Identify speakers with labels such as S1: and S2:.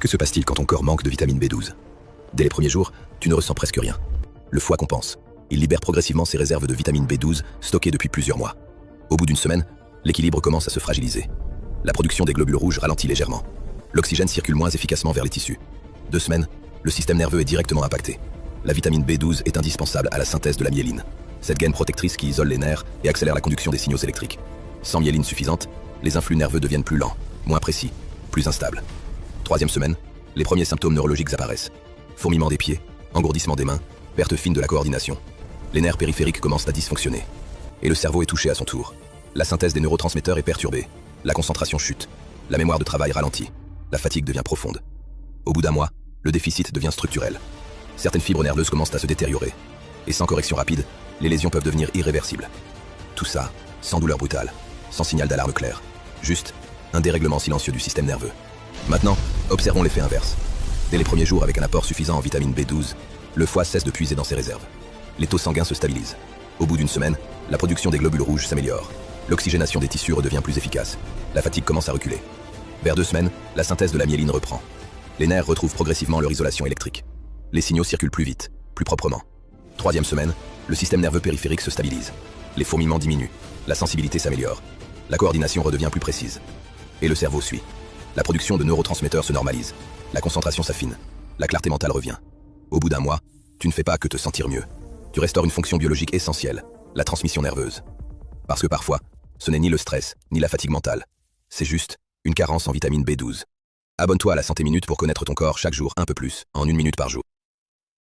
S1: Que se passe-t-il quand ton corps manque de vitamine B12? Dès les premiers jours, tu ne ressens presque rien. Le foie compense. Il libère progressivement ses réserves de vitamine B12 stockées depuis plusieurs mois. Au bout d'une semaine, l'équilibre commence à se fragiliser. La production des globules rouges ralentit légèrement. L'oxygène circule moins efficacement vers les tissus. 2 semaines, le système nerveux est directement impacté. La vitamine B12 est indispensable à la synthèse de la myéline, cette gaine protectrice qui isole les nerfs et accélère la conduction des signaux électriques. Sans myéline suffisante, les influx nerveux deviennent plus lents, moins précis, plus instables. 3e semaine, les premiers symptômes neurologiques apparaissent. Fourmillement des pieds, engourdissement des mains, perte fine de la coordination. Les nerfs périphériques commencent à dysfonctionner. Et le cerveau est touché à son tour. La synthèse des neurotransmetteurs est perturbée. La concentration chute. La mémoire de travail ralentit. La fatigue devient profonde. Au bout d'un mois, le déficit devient structurel. Certaines fibres nerveuses commencent à se détériorer. Et sans correction rapide, les lésions peuvent devenir irréversibles. Tout ça, sans douleur brutale, sans signal d'alarme clair. Juste un dérèglement silencieux du système nerveux. Maintenant, observons l'effet inverse. Dès les premiers jours avec un apport suffisant en vitamine B12, le foie cesse de puiser dans ses réserves. Les taux sanguins se stabilisent. Au bout d'une semaine, la production des globules rouges s'améliore. L'oxygénation des tissus redevient plus efficace. La fatigue commence à reculer. Vers 2 semaines, la synthèse de la myéline reprend. Les nerfs retrouvent progressivement leur isolation électrique. Les signaux circulent plus vite, plus proprement. 3e semaine, le système nerveux périphérique se stabilise. Les fourmillements diminuent. La sensibilité s'améliore. La coordination redevient plus précise. Et le cerveau suit. La production de neurotransmetteurs se normalise. La concentration s'affine. La clarté mentale revient. Au bout d'un mois, tu ne fais pas que te sentir mieux. Tu restaures une fonction biologique essentielle, la transmission nerveuse. Parce que parfois, ce n'est ni le stress, ni la fatigue mentale. C'est juste une carence en vitamine B12. Abonne-toi à la Santé Minute pour connaître ton corps chaque jour un peu plus, en 1 minute par jour.